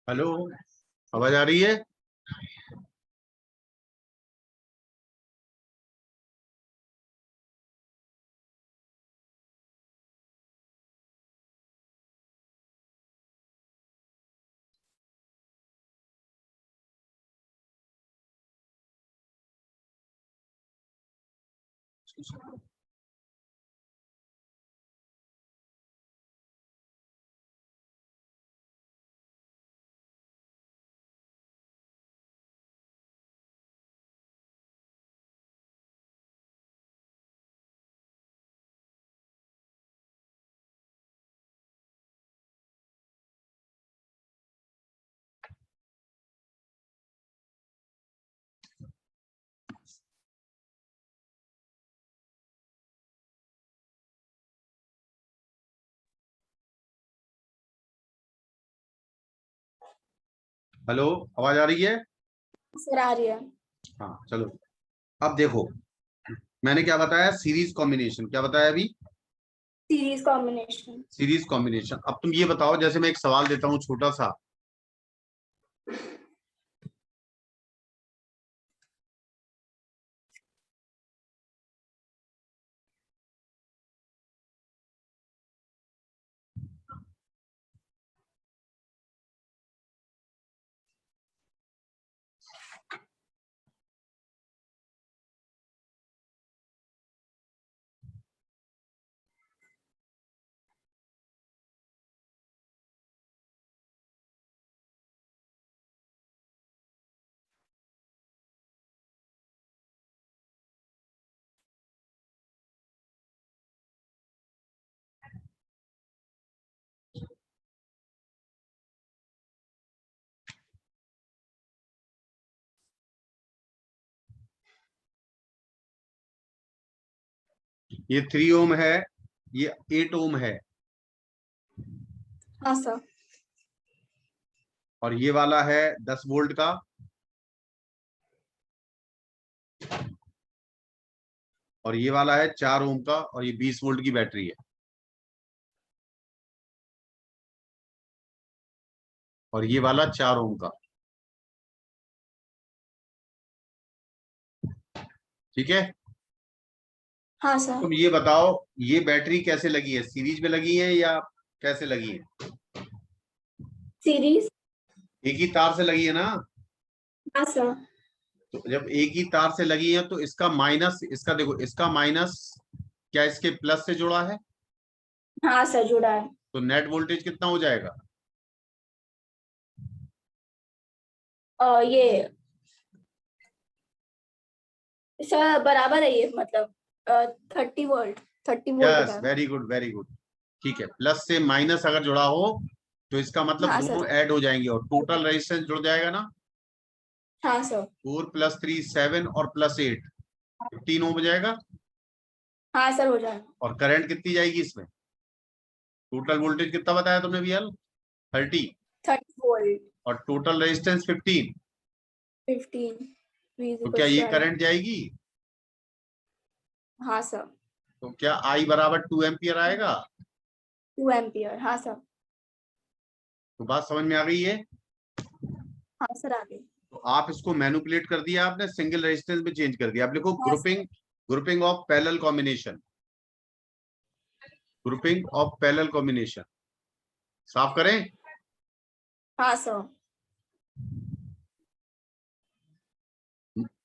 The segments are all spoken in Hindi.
हेलो। आवाज आ रही है? हेलो, आवाज आ रही है? सर आ रही है। हाँ, चलो। अब देखो, मैंने क्या बताया? Series combination. क्या बताया अभी? Series combination. Series combination. अब तुम ये बताओ, जैसे मैं एक सवाल देता हूँ छोटा सा। ये 3 ओम है, ये 8 ओम है, हाँ सर। और ये वाला है 10 वोल्ट का, और ये वाला है 4 ओम का, और ये 20 वोल्ट की बैटरी है। और ये वाला 4 ओम का। ठीक है। हाँ सर। तुम ये बताओ, ये बैटरी कैसे लगी है? सीरीज में लगी है या कैसे लगी है? सीरीज। एक ही तार से लगी है ना? हाँ सर। तो जब एक ही तार से लगी है तो इसका माइनस, इसका देखो, इसका माइनस क्या इसके प्लस से जुड़ा है? हाँ सर जुड़ा है। तो नेट वोल्टेज कितना हो जाएगा? ये सर बराबर है ये मतलब 30 वोल्ट। 30 वोल्ट यस, का। Very good, very good. ठीक है, प्लस से माइनस अगर जुड़ा हो तो इसका मतलब हाँ दोनों सर। ऐड हो जाएंगे और टोटल रेजिस्टेंस जुड़ जाएगा ना। हाँ सर। 4 + 3 7 और +8 15 ओम हो जाएगा। हाँ सर हो जाएगा। और करंट कितनी जाएगी इसमें? टोटल वोल्टेज कितना बताया तुमने भैया? 30। 30 वोल्ट। और टोटल रेजिस्टेंस 15। 15 तो क्या ये V = करंट जाएगी? हाँ सर। तो क्या I = 2 एम्पियर आएगा? 2 एम्पियर। हाँ सर। तो बात समझ में आ गई है? हाँ सर आ गई। तो आप इसको मैनिपुलेट कर दिया आपने, सिंगल रेजिस्टेंस में चेंज कर दिया। आप लिखो हाँ sir. Grouping, grouping of parallel combination, grouping of parallel combination. साफ करें? हाँ सर।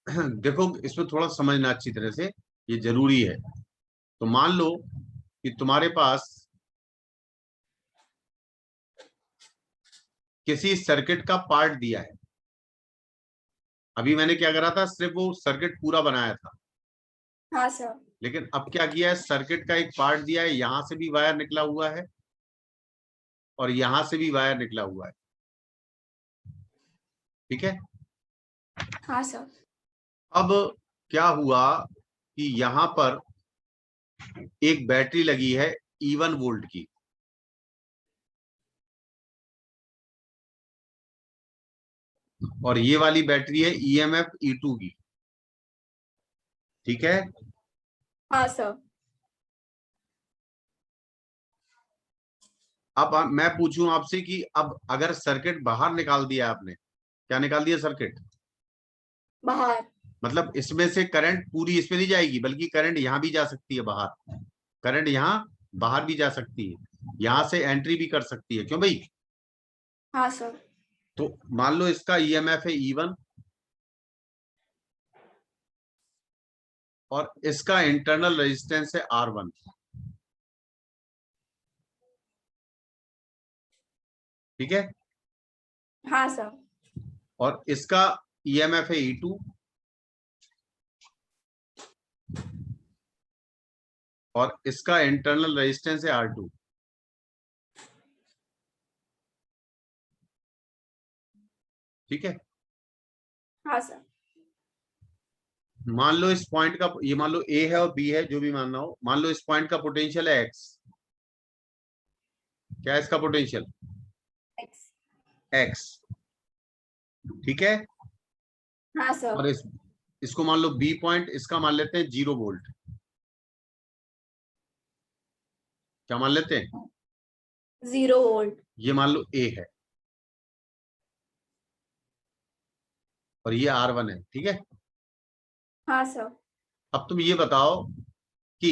देखो, इसमें थोड़ा समझना अच्छी तरह से, ये जरूरी है। तो मान लो कि तुम्हारे पास किसी सर्किट का पार्ट दिया है। अभी मैंने क्या करा था, सिर्फ वो सर्किट पूरा बनाया था। हाँ सर। लेकिन अब क्या किया है, सर्किट का एक पार्ट दिया है, यहां से भी वायर निकला हुआ है और यहां से भी वायर निकला हुआ है। ठीक है। हाँ सर। अब क्या हुआ कि यहां पर एक बैटरी लगी है E1 वोल्ट की, और ये वाली बैटरी है EMF E2 की। ठीक है। हाँ सर। अब मैं पूछूं आपसे कि अब अगर सर्किट बाहर निकाल दिया आपने, क्या निकाल दिया सर्किट, बाहर। मतलब इसमें से करंट पूरी इसमें नहीं जाएगी, बल्कि करंट यहां भी जा सकती है बाहर, करंट यहां बाहर भी जा सकती है, यहां से एंट्री भी कर सकती है, क्यों भाई। हाँ सर। तो मान लो इसका ईएमएफ है E1 और इसका इंटरनल रेजिस्टेंस है R1, ठीक है। हाँ सर। और इसका ईएमएफ है E2 और इसका इंटरनल रेजिस्टेंस है R2, ठीक है। हाँ सर। मान लो इस पॉइंट का, ये मान लो ए है और बी है, जो भी मानना हो, मान लो इस पॉइंट का पोटेंशियल है एक्स। क्या है इसका पोटेंशियल, एक्स। एक्स, ठीक है। हाँ सर। और इसको मान लो बी पॉइंट, इसका मान लेते हैं 0 वोल्ट। क्या मान लेते हैं, 0 वोल्ट। ये मान लो ए है और ये R1 है, ठीक है। हाँ सर। अब तुम ये बताओ कि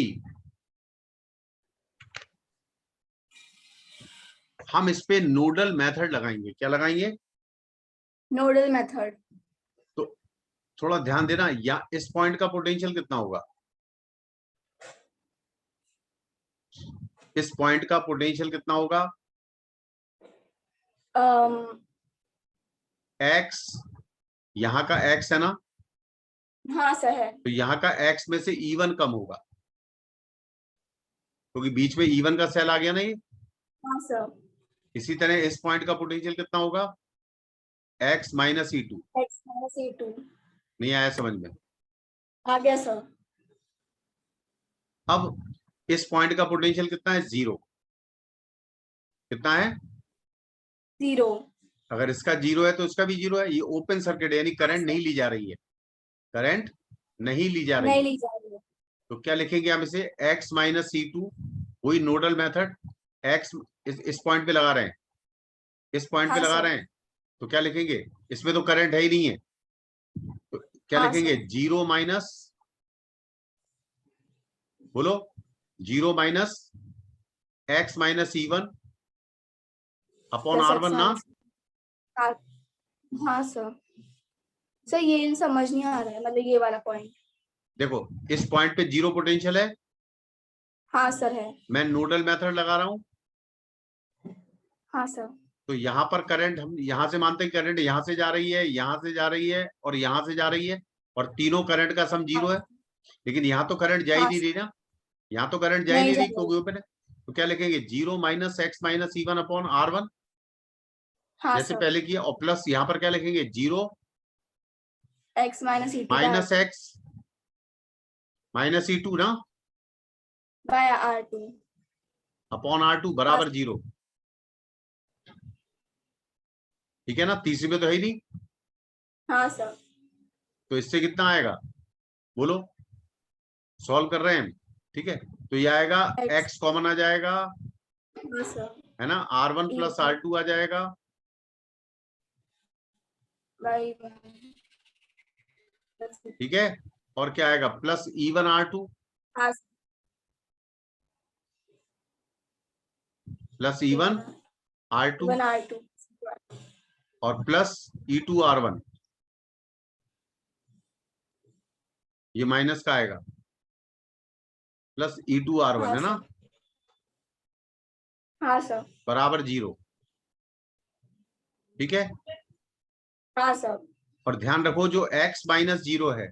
हम इस पे नोडल मेथड लगाएंगे, क्या लगाएंगे। Nodal method. तो थोड़ा ध्यान देना, या इस पॉइंट का पोटेंशियल कितना होगा, इस पॉइंट का पोटेंशियल कितना होगा, एक्स, यहां का एक्स है ना, हाँ सर है। तो यहां का एक्स में से E1 कम होगा, क्योंकि बीच में E1 का सेल आ गया ना ये। हाँ सर। इसी तरह इस पॉइंट का पोटेंशियल कितना होगा, एक्स माइनस E2। x-e2। नहीं आया समझ में। आ गया सर। अब इस पॉइंट का पोटेंशियल कितना है, 0। कितना है, 0। अगर इसका 0 है तो इसका भी 0 है, ये ओपन सर्किट है, यानी करंट नहीं ली जा रही है, करंट नहीं ली जा रही नहीं है। ली जा रही है। तो क्या लिखेंगे हम इसे, एक्स माइनस C2, वही नोडल मेथड, एक्स इस पॉइंट पे लगा रहे हैं, इस पॉइंट पे हाँ लगा सर। रहे हैं, तो क्या लिखेंगे, इसमें तो करंट है ही नहीं है, तो क्या हाँ लिखेंगे, सर। 0 माइनस, बोलो, 0 minus x minus E1 upon plus R1 x ना। माइनस। हाँ। हाँ सर। सर ये समझ नहीं आ रहा है, मतलब ये वाला पॉइंट। देखो इस पॉइंट पे 0 पोटेंशियल है, हाँ सर है। मैं नोडल मेथड लगा रहा हूं, हाँ सर। तो यहां पर करंट हम यहां से मानते हैं, करंट यहां से जा रही है, यहां से जा रही है और यहां से जा रही है, और तीनों करंट का सम 0 है। हाँ। लेकिन यहां तो करंट जा ही हाँ नहीं सर। रही ना, यहां तो करंट जा ही नहीं नहीं जा रही रहा है। क्योंकि ओपन है। तो क्या लिखेंगे, 0 minus x minus E1 upon R1, हाँ जैसे सर। पहले किया, और प्लस यहां पर क्या लिखेंगे, 0 x-e2 bye minus x minus E2 ना R2। अपॉन R2 हाँ बराबर सर। 0, ठीक है ना, तीसरी में तो है ही नहीं। हाँ सर। तो इससे कितना आएगा, बोलो, सॉल्व कर रहे हैं हम, ठीक है। तो ये आएगा, x। एक्स कॉमन आ जाएगा, हाँ सर। है ना, R1 प्लस e2 R2 आ जाएगा, बाय ठीक है। और क्या आएगा, प्लस E1 R2 हाँ प्लस E1 R2 1 R2 और प्लस E2 R1, ये माइनस का आएगा, प्लस E2 R1, हाँ है ना, सर। हाँ सर। बराबर 0, ठीक है। हाँ सर। और ध्यान रखो, जो x माइनस 0 है,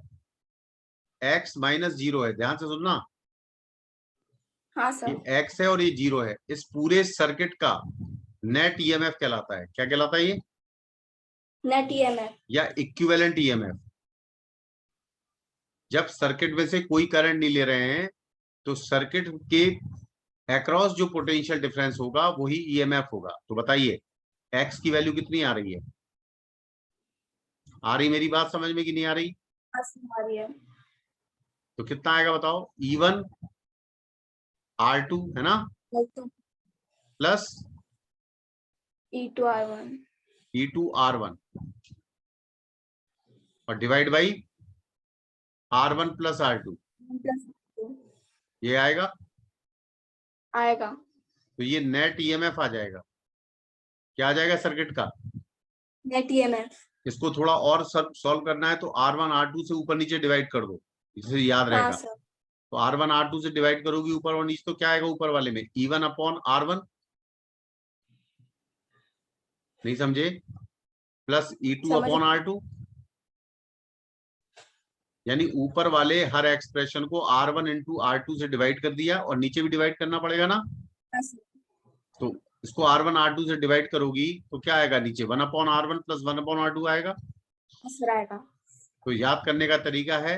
x माइनस 0 है, ध्यान से सुनना, हाँ ये सर। x है और ये 0 है, इस पूरे सर्किट का नेट ईएमएफ कहलाता है, क्या कहलाता है ये, नेट ईएमएफ। या इक्विवेलेंट ईएमएफ। जब सर्किट में से कोई करंट नहीं ले रहे हैं, तो सर्किट के अक्रॉस जो पोटेंशियल डिफरेंस होगा वही ईएमएफ होगा। तो बताइए एक्स की वैल्यू कितनी आ रही है, आ रही मेरी बात समझ में कि नहीं आ रही। आ रही है। तो कितना आएगा बताओ, E1 R2 है ना, तो प्लस E2R1 E2R1 और divide by R1 plus R2, plus ये आएगा। आएगा। तो ये नेट ईएमएफ आ जाएगा। क्या आ जाएगा सर्किट का? Net EMF. इसको थोड़ा और सॉल्व करना है तो R1 R2 से ऊपर नीचे डिवाइड कर दो, इससे याद हाँ रहेगा। सर। तो R1 R2 से डिवाइड करोगी ऊपर और नीचे, तो क्या आएगा ऊपर वाले में? E1 अपॉन R1, नहीं समझे? प्लस E2 समझ अपॉन R2, यानी ऊपर वाले हर एक्सप्रेशन को R1 इंटू R2 से डिवाइड कर दिया और नीचे भी डिवाइड करना पड़ेगा ना। हाँ सर। तो इसको R1 R2 से डिवाइड करोगी तो क्या आएगा नीचे? 1 upon R1 plus 1 upon R2 आएगा। हाँ सर आएगा। तो याद करने का तरीका है,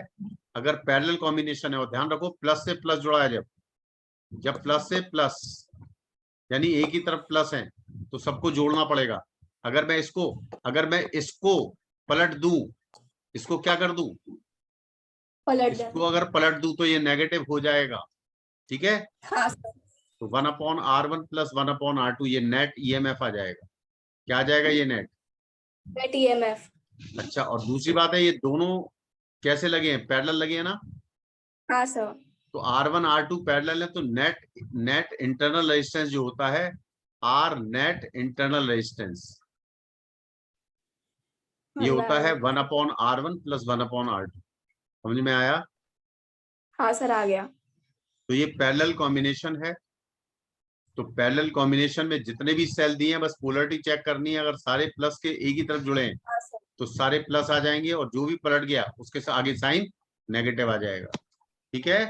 अगर पैरेलल कॉम्बिनेशन है, और ध्यान रखो प्लस से प्लस जुड़ा है, जब प्लस से प्लस यानी एक ही तरफ प्लस है तो सबको जोड़ना पड़ेगा। अगर मैं इसको पलट दूं, इसको क्या कर दूं, पलट इसको देना। अगर पलट दूं तो ये नेगेटिव हो जाएगा, ठीक है। हाँ सर। तो 1 upon R1 plus 1 upon R2, ये नेट ईएमएफ आ जाएगा। क्या आ जाएगा? ये नेट ईएमएफ। अच्छा, और दूसरी बात है, ये दोनों कैसे लगे हैं? पैरेलल लगे हैं ना। हाँ सर। तो R1 R2 पैरेलल है, तो नेट इंटरनल रेजिस्टेंस जो होता है, R नेट इंटरनल रेजिस्टेंस, ये होता है 1 upon R1 plus 1 upon R2। समझ में आया? हाँ सर आ गया। तो ये पैरेलल कॉम्बिनेशन है। तो पैरेलल कॉम्बिनेशन में जितने भी सेल दिए हैं, बस पोलरिटी चेक करनी है। अगर सारे प्लस के एक ही तरफ जुड़े हैं हाँ सर। तो सारे प्लस आ जाएंगे, और जो भी पलट गया उसके आगे साइन नेगेटिव आ जाएगा। ठीक है,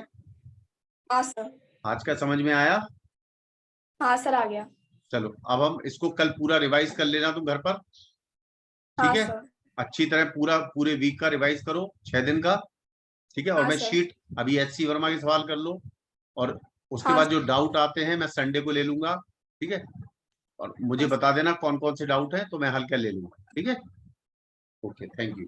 हाँ सर। आज का समझ में आया? हाँ सर आ गया। चलो अब हम इसको कल पूरा रिवाइज कर लेना तुम घर पर, हाँ ठीक है। सर। अच्छी तरह पूरे वीक का रिवाइज करो, 6 दिन का, ठीक है। और हाँ मैं सर। शीट अभी HC वर्मा के सवाल कर लो, और उसके हाँ बाद जो डाउट आते हैं मैं संडे को ले लूंगा, ठीक है। और मुझे हाँ बता देना कौन कौन से डाउट है, तो मैं हल कर ले लूंगा, ठीक है। Okay, thank you.